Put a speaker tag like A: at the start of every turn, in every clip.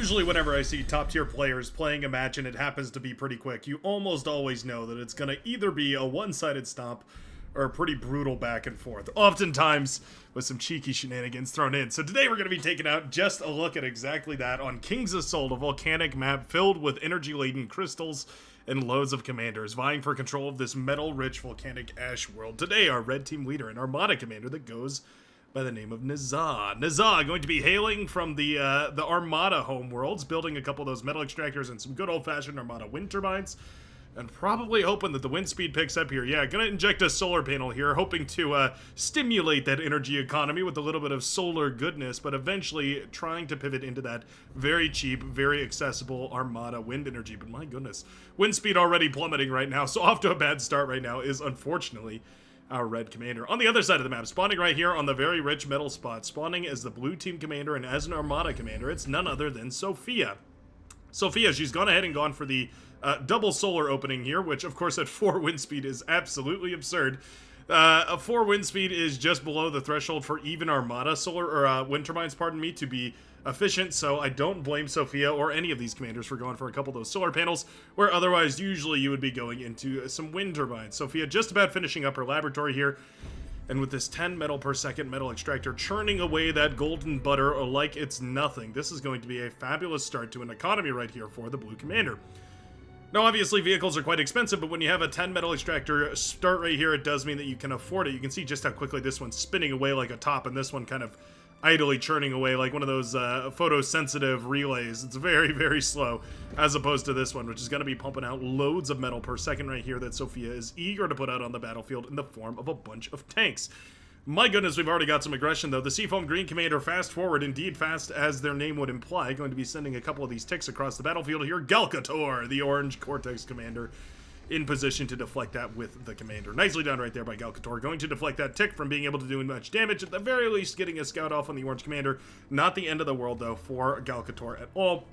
A: Usually whenever I see top tier players playing a match and it happens to be pretty quick, you almost always know that it's going to either be a one-sided stomp or a pretty brutal back and forth, oftentimes with some cheeky shenanigans thrown in. So today we're going to be taking out just a look at exactly that on King's Assault, a volcanic map filled with energy-laden crystals and loads of commanders vying for control of this metal-rich volcanic ash world. Today, our red team leader and Armada commander that goes by the name of Nizah. Nizah going to be hailing from the Armada homeworlds, building a couple of those metal extractors and some good old-fashioned Armada wind turbines, and probably hoping that the wind speed picks up here. Yeah, gonna inject a solar panel here, hoping to stimulate that energy economy with a little bit of solar goodness, but eventually trying to pivot into that very cheap, very accessible Armada wind energy. But my goodness, wind speed already plummeting right now, so off to a bad start right now is unfortunately our red commander. On the other side of the map, spawning right here on the very rich metal spot, spawning as the blue team commander and as an Armada commander, it's none other than Sophia. Sophia, she's gone ahead and gone for the double solar opening here, which of course at 4 wind speed is absolutely absurd. A 4 wind speed is just below the threshold for even Armada solar, or wind turbines, pardon me, to be efficient, so I don't blame Sophia or any of these commanders for going for a couple of those solar panels, where otherwise usually you would be going into some wind turbines. Sophia just about finishing up her laboratory here, and with this 10 metal per second metal extractor churning away that golden butter like it's nothing, this is going to be a fabulous start to an economy right here for the blue commander. Now, obviously, vehicles are quite expensive, but when you have a 10 metal extractor start right here, it does mean that you can afford it. You can see just how quickly this one's spinning away like a top, and this one kind of idly churning away like one of those photosensitive relays. It's very, very slow, as opposed to this one, which is going to be pumping out loads of metal per second right here that Sophia is eager to put out on the battlefield in the form of a bunch of tanks. My goodness, we've already got some aggression, though. The Seafoam Green Commander, fast forward, indeed fast as their name would imply, going to be sending a couple of these ticks across the battlefield here. Galcator, the Orange Cortex Commander, in position to deflect that with the commander. Nicely done right there by Galcator, going to deflect that tick from being able to do much damage, at the very least getting a scout off on the Orange Commander. Not the end of the world, though, for Galcator at all,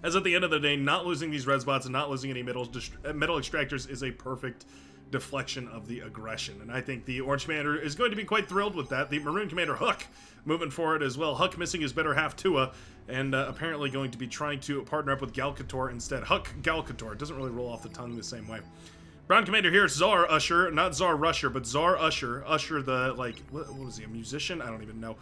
A: as at the end of the day, not losing these red spots and not losing any metal extractors is a perfect deflection of the aggression, and I think the Orange Commander is going to be quite thrilled with that. The Maroon Commander, Hook, moving forward as well. Huck missing his better half, Tua, and apparently going to be trying to partner up with Galcator instead. Huck Galcator. It doesn't really roll off the tongue the same way. Brown Commander here, Czar Usher, not Czar Rusher, but Czar Usher. Usher the, like, what was he, a musician? I don't even know.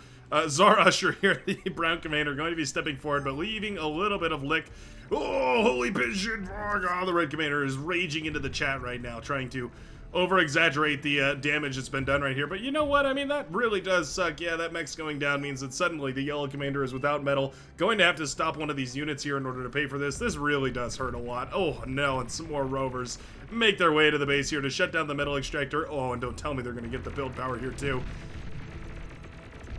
A: Czar Usher here, the Brown Commander, going to be stepping forward, but leaving a little bit of lick. Oh, holy pigeon! Oh, God, the Red Commander is raging into the chat right now, trying to over-exaggerate the damage that's been done right here. But you know what? I mean, that really does suck. Yeah, that mech's going down means that suddenly the Yellow Commander is without metal, going to have to stop one of these units here in order to pay for this. This really does hurt a lot. Oh, no, and some more rovers make their way to the base here to shut down the metal extractor. Oh, and don't tell me they're going to get the build power here, too.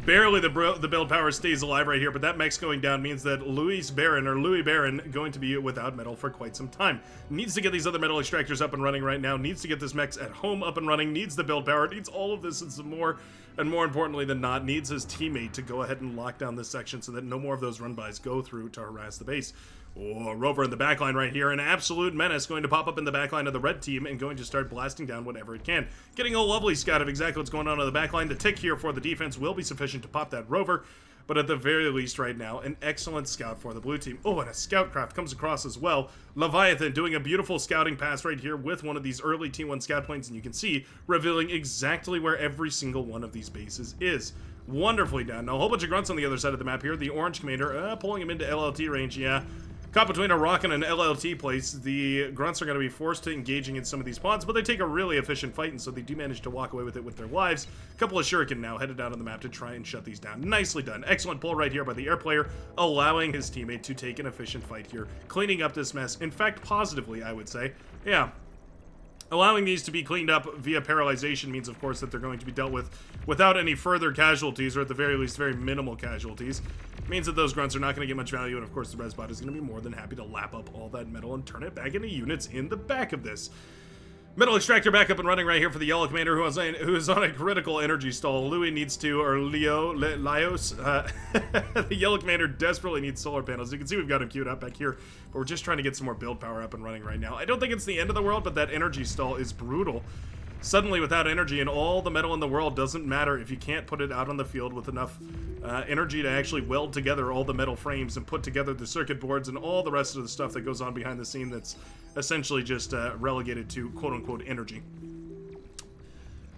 A: Barely the build power stays alive right here, but that mech's going down means that Louis Baron, going to be without metal for quite some time. Needs to get these other metal extractors up and running right now, needs to get this mech's at home up and running, needs the build power, needs all of this and some more, and more importantly than not, needs his teammate to go ahead and lock down this section so that no more of those run-bys go through to harass the base. Oh, Rover in the backline right here, an absolute menace going to pop up in the backline of the red team and going to start blasting down whatever it can. Getting a lovely scout of exactly what's going on the backline. The tick here for the defense will be sufficient to pop that Rover, but at the very least right now, an excellent scout for the blue team. Oh, and a scout craft comes across as well. Leviathan doing a beautiful scouting pass right here with one of these early T1 scout planes, and you can see revealing exactly where every single one of these bases is. Wonderfully done. Now, a whole bunch of grunts on the other side of the map here. The Orange Commander pulling him into LLT range, yeah. Caught between a rock and an LLT place, the grunts are going to be forced to engaging in some of these pods, but they take a really efficient fight, and so they do manage to walk away with it with their lives. A couple of Shuriken now headed out on the map to try and shut these down. Nicely done. Excellent pull right here by the air player, allowing his teammate to take an efficient fight here, cleaning up this mess. In fact, positively, I would say. Yeah. Allowing these to be cleaned up via paralyzation means, of course, that they're going to be dealt with without any further casualties, or at the very least, very minimal casualties. It means that those grunts are not going to get much value, and of course, the Resbot is going to be more than happy to lap up all that metal and turn it back into units in the back of this. Metal extractor back up and running right here for the Yellow Commander, who is on a critical energy stall. Louis needs to, or Lios, the Yellow Commander desperately needs solar panels. You can see we've got him queued up back here, but we're just trying to get some more build power up and running right now. I don't think it's the end of the world, but that energy stall is brutal. suddenly without energy, and all the metal in the world doesn't matter if you can't put it out on the field with enough energy to actually weld together all the metal frames and put together the circuit boards and all the rest of the stuff that goes on behind the scene that's essentially just relegated to quote-unquote energy.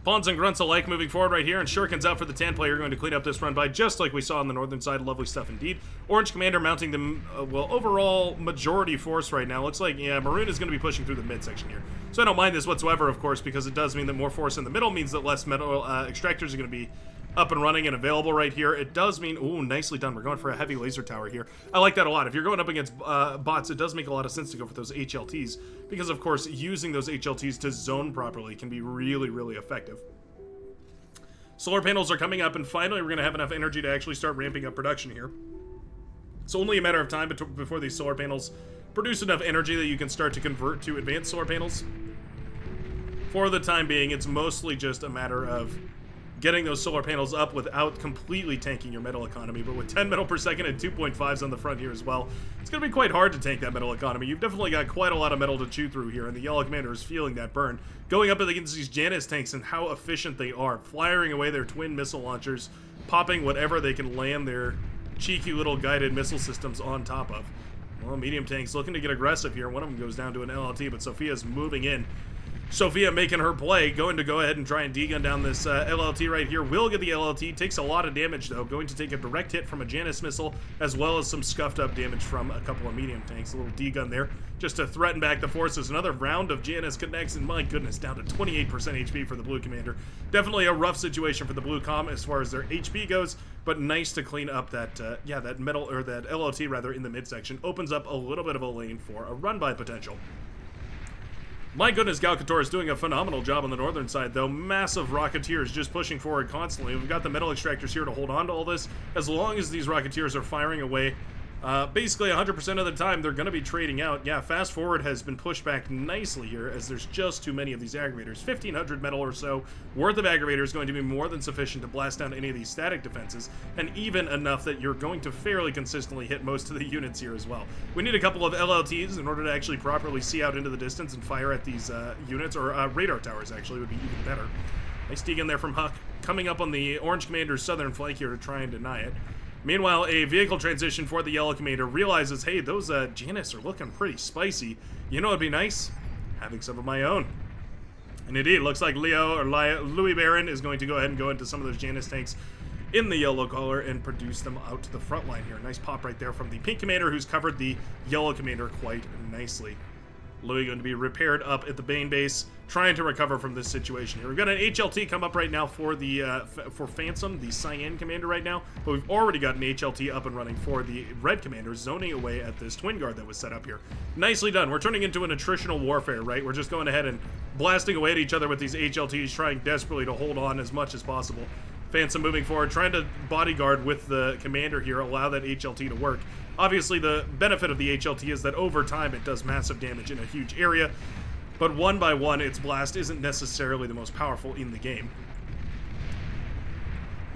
A: Pawns and grunts alike moving forward right here, and Shuriken's out for the Tan player, going to clean up this run by just like we saw on the northern side. Lovely stuff indeed. Orange Commander mounting the, well, overall majority force right now. Looks like, yeah, Maroon is going to be pushing through the midsection here. So I don't mind this whatsoever, of course, because it does mean that more force in the middle means that less metal extractors are going to be up and running and available right here. It does mean, ooh, nicely done. We're going for a heavy laser tower here. I like that a lot. If you're going up against bots, it does make a lot of sense to go for those HLTs, because, of course, using those HLTs to zone properly can be really, really effective. Solar panels are coming up, and finally we're going to have enough energy to actually start ramping up production here. It's only a matter of time before these solar panels produce enough energy that you can start to convert to advanced solar panels. For the time being, it's mostly just a matter of getting those solar panels up without completely tanking your metal economy. But with 10 metal per second and 2.5s on the front here as well, it's going to be quite hard to tank that metal economy. You've definitely got quite a lot of metal to chew through here, and the Yellow Commander is feeling that burn. Going up against these Janus tanks and how efficient they are, firing away their twin missile launchers, popping whatever they can land their cheeky little guided missile systems on top of. Well, medium tanks looking to get aggressive here. One of them goes down to an LLT, but Sophia's moving in. Sophia making her play, going to go ahead and try and D-gun down this LLT right here. Will get the LLT, takes a lot of damage though, going to take a direct hit from a Janus missile, as well as some scuffed up damage from a couple of medium tanks. A little D-gun there, just to threaten back the forces. Another round of Janus connects, and my goodness, down to 28% HP for the Blue Commander. Definitely a rough situation for the Blue Com as far as their HP goes, but nice to clean up that, that metal, or that LLT rather, in the midsection. Opens up a little bit of a lane for a run-by potential. My goodness, Galcator is doing a phenomenal job on the northern side, though. Massive Rocketeers just pushing forward constantly. We've got the metal extractors here to hold on to all this. As long as these Rocketeers are firing away, basically 100% of the time, they're going to be trading out. Yeah, fast forward has been pushed back nicely here, as there's just too many of these aggravators. 1,500 metal or so worth of aggravators is going to be more than sufficient to blast down any of these static defenses, and even enough that you're going to fairly consistently hit most of the units here as well. We need a couple of LLTs in order to actually properly see out into the distance and fire at these units, or radar towers actually would be even better. Nice dig in there from Huck, coming up on the Orange Commander's southern flank here to try and deny it. Meanwhile, a vehicle transition for the Yellow Commander realizes, hey, those Janus are looking pretty spicy. You know what'd be nice? Having some of my own. And indeed, it looks like Louis Baron is going to go ahead and go into some of those Janus tanks in the yellow color and produce them out to the front line here. Nice pop right there from the Pink Commander, who's covered the Yellow Commander quite nicely. Louis going to be repaired up at the Bane base, trying to recover from this situation here. We've got an HLT come up right now for the for Phantom, the Cyan Commander right now, but we've already got an HLT up and running for the Red Commander, zoning away at this Twin Guard that was set up here. Nicely done. We're turning into an attritional warfare, right? We're just going ahead and blasting away at each other with these HLTs, trying desperately to hold on as much as possible. Phantom moving forward, trying to bodyguard with the Commander here, allow that HLT to work. Obviously, the benefit of the HLT is that over time it does massive damage in a huge area, but one by one, its blast isn't necessarily the most powerful in the game.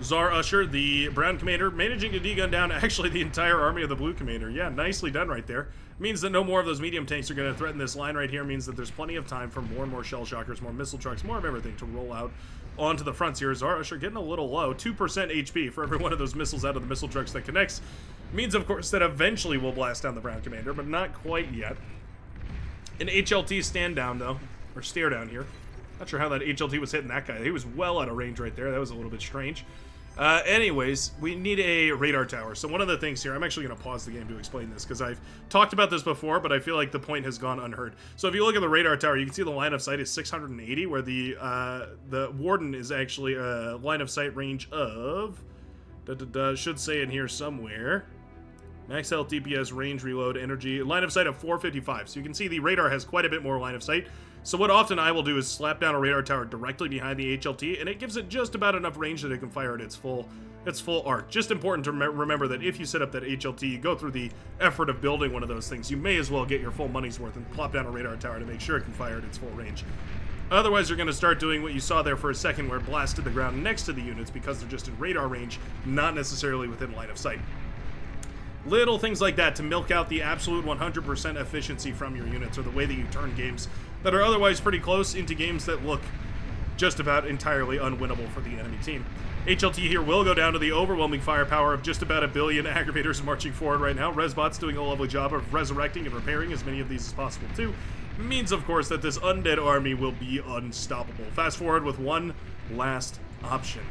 A: Czar Usher, the Brown Commander, managing to D-gun down actually the entire army of the Blue Commander. Yeah, nicely done right there. Means that no more of those medium tanks are going to threaten this line right here. Means that there's plenty of time for more and more shell shockers, more missile trucks, more of everything to roll out onto the fronts here. Czar Usher getting a little low. 2% HP for every one of those missiles out of the missile trucks that connects. Means, of course, that eventually we'll blast down the Brown Commander, but not quite yet. An HLT stand down, though, or stare down here. Not sure how that HLT was hitting that guy. He was well out of range right there. That was a little bit strange. Anyways, we need a radar tower. So one of the things here, I'm actually going to pause the game to explain this, because I've talked about this before, but I feel like the point has gone unheard. So if you look at the radar tower, you can see the line of sight is 680, where the Warden is actually a line of sight range of, should say in here somewhere, max health, DPS, range, reload, energy, line of sight of 455. So you can see the radar has quite a bit more line of sight. So what often I will do is slap down a radar tower directly behind the HLT, and it gives it just about enough range that it can fire at its full arc. Just important to remember that if you set up that HLT, you go through the effort of building one of those things, you may as well get your full money's worth and plop down a radar tower to make sure it can fire at its full range. Otherwise, you're going to start doing what you saw there for a second, where it blasted the ground next to the units because they're just in radar range, not necessarily within line of sight. Little things like that to milk out the absolute 100% efficiency from your units, or the way that you turn games that are otherwise pretty close into games that look just about entirely unwinnable for the enemy team. HLT here will go down to the overwhelming firepower of just about 1 billion aggravators marching forward right now. Resbot's doing a lovely job of resurrecting and repairing as many of these as possible too. Means, of course, that this undead army will be unstoppable. Fast forward with one last option.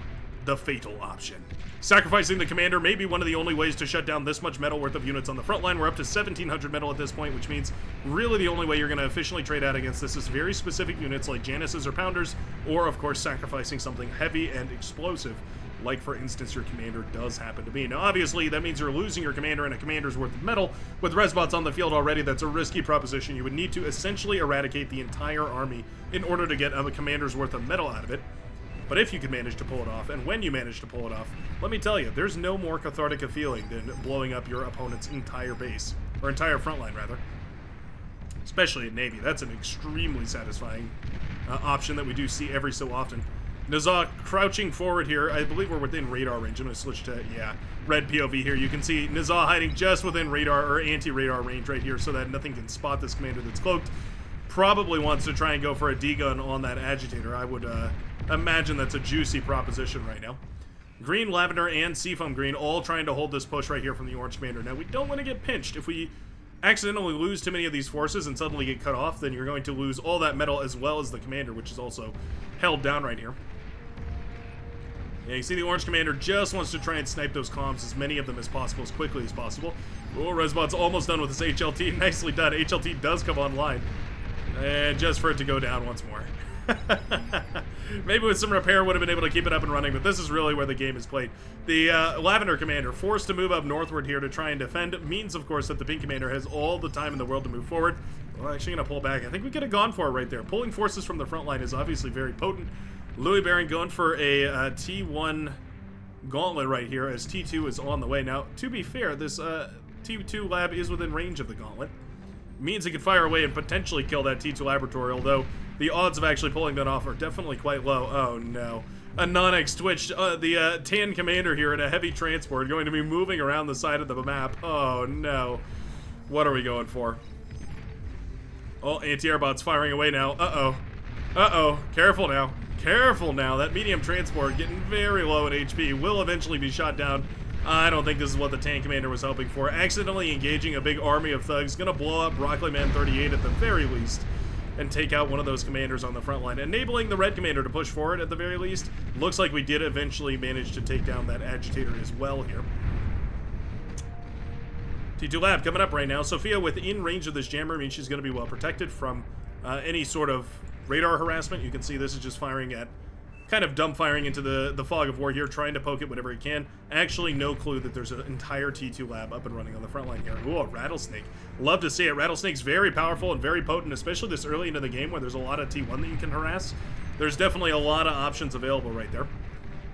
A: The fatal option. Sacrificing the commander may be one of the only ways to shut down this much metal worth of units on the front line. We're up to 1,700 metal at this point, which means really the only way you're going to efficiently trade out against this is very specific units like Januses or Pounders, or of course sacrificing something heavy and explosive, like for instance your commander does happen to be. Now obviously that means you're losing your commander and a commander's worth of metal. With Resbots on the field already, that's a risky proposition. You would need to essentially eradicate the entire army in order to get a commander's worth of metal out of it. But if you can manage to pull it off, and when you manage to pull it off, let me tell you, there's no more cathartic a feeling than blowing up your opponent's entire base, or entire front line, rather. Especially in Navy. That's an extremely satisfying option that we do see every so often. Nizah crouching forward here. I believe we're within radar range. I'm going to switch to, red POV here. You can see Nizah hiding just within radar, or anti-radar range right here, so that nothing can spot this commander that's cloaked. Probably wants to try and go for a D-gun on that agitator. I would, imagine that's a juicy proposition right now. Green, Lavender, and Seafoam Green all trying to hold this push right here from the Orange Commander. Now, we don't want to get pinched. If we accidentally lose too many of these forces and suddenly get cut off, then you're going to lose all that metal as well as the Commander, which is also held down right here. Yeah, you see the Orange Commander just wants to try and snipe those comms, as many of them as possible, as quickly as possible. Oh, Resbot's almost done with his HLT. Nicely done. HLT does come online. And just for it to go down once more. Maybe with some repair would have been able to keep it up and running, but this is really where the game is played. The Lavender Commander, forced to move up northward here to try and defend, means, of course, that the Pink Commander has all the time in the world to move forward. We're actually going to pull back. I think we could have gone for it right there. Pulling forces from the front line is obviously very potent. Louis Baron going for a T1 gauntlet right here, as T2 is on the way. Now, to be fair, this T2 lab is within range of the gauntlet. Means it can fire away and potentially kill that T2 laboratory, although the odds of actually pulling that off are definitely quite low. Oh no. A Nonix twitched the Tan Commander here in a heavy transport, going to be moving around the side of the map. Oh no. What are we going for? Oh, anti-air bot's firing away now. Uh-oh. Uh-oh. Careful now. Careful now. That medium transport getting very low in HP will eventually be shot down. I don't think this is what the Tank Commander was hoping for. Accidentally engaging a big army of thugs. Gonna blow up Broccoli Man 38 at the very least and take out one of those commanders on the front line. Enabling the Red Commander to push forward at the very least. Looks like we did eventually manage to take down that agitator as well here. T2 Lab coming up right now. Sophia within range of this jammer means she's going to be well protected from any sort of radar harassment. You can see this is just firing at, kind of dump firing into the fog of war here, trying to poke it whatever he can. Actually, no clue that there's an entire T2 lab up and running on the front line here. Ooh, a Rattlesnake. Love to see it. Rattlesnake's very powerful and very potent, especially this early into the game where there's a lot of T1 that you can harass. There's definitely a lot of options available right there.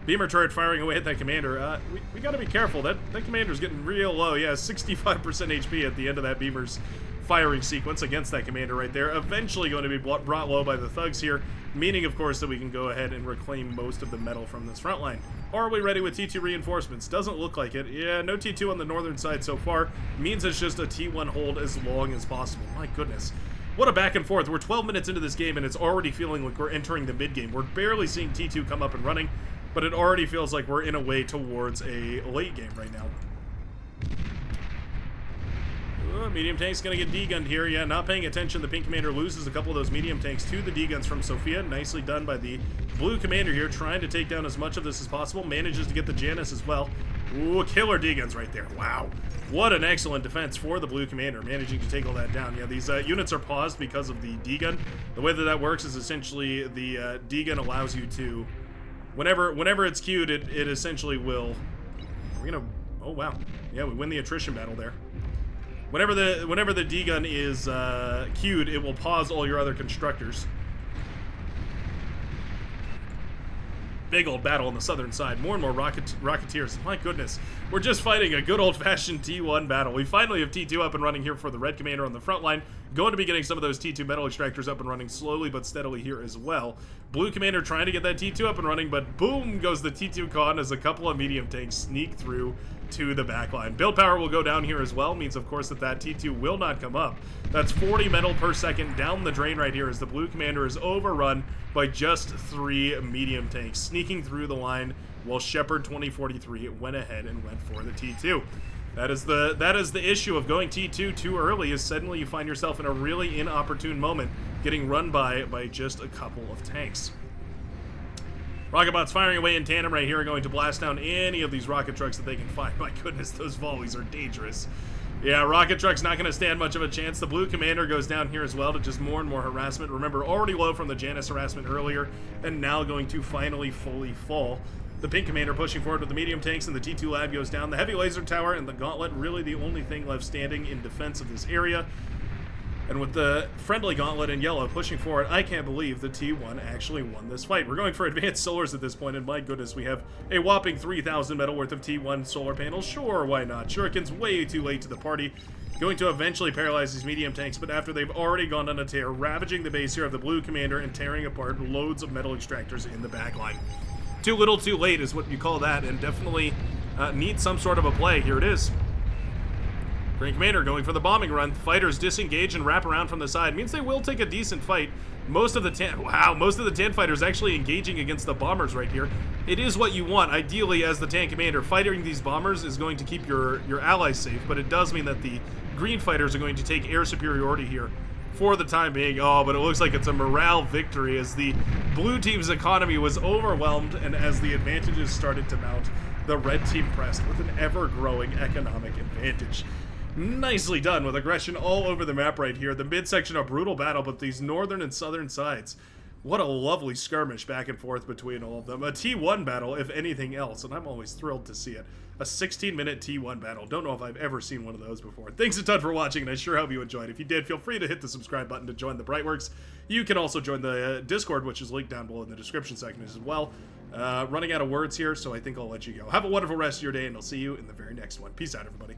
A: Beamer turret firing away at that commander. We gotta be careful. That commander's getting real low. Yeah, 65% HP at the end of that Beamer's firing sequence against that commander right there. Eventually going to be brought low by the thugs here, meaning, of course, that we can go ahead and reclaim most of the metal from this front line. Are we ready with T2 reinforcements? Doesn't look like it. Yeah, no T2 on the northern side so far. Means it's just a T1 hold as long as possible. My goodness. What a back and forth. We're 12 minutes into this game, and it's already feeling like we're entering the mid-game. We're barely seeing T2 come up and running, but it already feels like we're in a way towards a late game right now. Medium tank's gonna get D-gunned here. Yeah, not paying attention. The Pink Commander loses a couple of those medium tanks to the D-guns from Sophia. Nicely done by the Blue Commander here, trying to take down as much of this as possible. Manages to get the Janus as well. Ooh, killer D-guns right there. Wow. What an excellent defense for the Blue Commander, managing to take all that down. Yeah, these units are paused because of the D-gun. The way that that works is essentially the D-gun allows you to, whenever it's queued, it essentially will. We're gonna. Oh wow. Yeah, we win the attrition battle there. Whenever the D-gun is queued, it will pause all your other constructors. Big old battle on the southern side. More and more Rocketeers. My goodness. We're just fighting a good old-fashioned T1 battle. We finally have T2 up and running here for the Red Commander on the front line. Going to be getting some of those T2 metal extractors up and running slowly but steadily here as well. Blue Commander trying to get that T2 up and running, but boom goes the T2 con as a couple of medium tanks sneak through to the backline. Build power will go down here as well, means of course that T2 will not come up. That's 40 metal per second down the drain right here as the blue commander is overrun by just 3 medium tanks, sneaking through the line while Shepard 2043 went ahead and went for the T2. That is the issue of going T2 too early, is suddenly you find yourself in a really inopportune moment, getting run by just a couple of tanks. Rocket bots firing away in tandem right here, going to blast down any of these rocket trucks that they can find. My goodness, those volleys are dangerous. Yeah, rocket truck's not going to stand much of a chance. The blue commander goes down here as well to just more and more harassment. Remember, already low from the Janus harassment earlier, and now going to finally fully fall. The pink commander pushing forward with the medium tanks, and the T2 lab goes down. The heavy laser tower and the gauntlet really the only thing left standing in defense of this area. And with the friendly gauntlet in yellow pushing forward, I can't believe the T1 actually won this fight. We're going for advanced solars at this point, and my goodness, we have a whopping 3,000 metal worth of T1 solar panels. Sure, why not? Shuriken's way too late to the party. Going to eventually paralyze these medium tanks, but after they've already gone on a tear, ravaging the base here of the blue commander and tearing apart loads of metal extractors in the backline. Too little, too late is what you call that, and definitely needs some sort of a play. Here it is. Green Commander going for the bombing run. Fighters disengage and wrap around from the side. Means they will take a decent fight. Most of the TAN fighters actually engaging against the bombers right here. It is what you want. Ideally, as the TAN commander, fighting these bombers is going to keep your allies safe, but it does mean that the green fighters are going to take air superiority here for the time being. Oh, but it looks like it's a morale victory as the blue team's economy was overwhelmed, and as the advantages started to mount, the red team pressed with an ever-growing economic advantage. Nicely done with aggression all over the map right here. The midsection, a brutal battle, but these northern and southern sides, what a lovely skirmish back and forth between all of them. A T1 battle, if anything else, and I'm always thrilled to see it. A 16-minute T1 battle. Don't know if I've ever seen one of those before. Thanks a ton for watching, and I sure hope you enjoyed. If you did, feel free to hit the subscribe button to join the Brightworks. You can also join the Discord, which is linked down below in the description section as well. Running out of words here, so I think I'll let you go. Have a wonderful rest of your day, and I'll see you in the very next one. Peace out, everybody.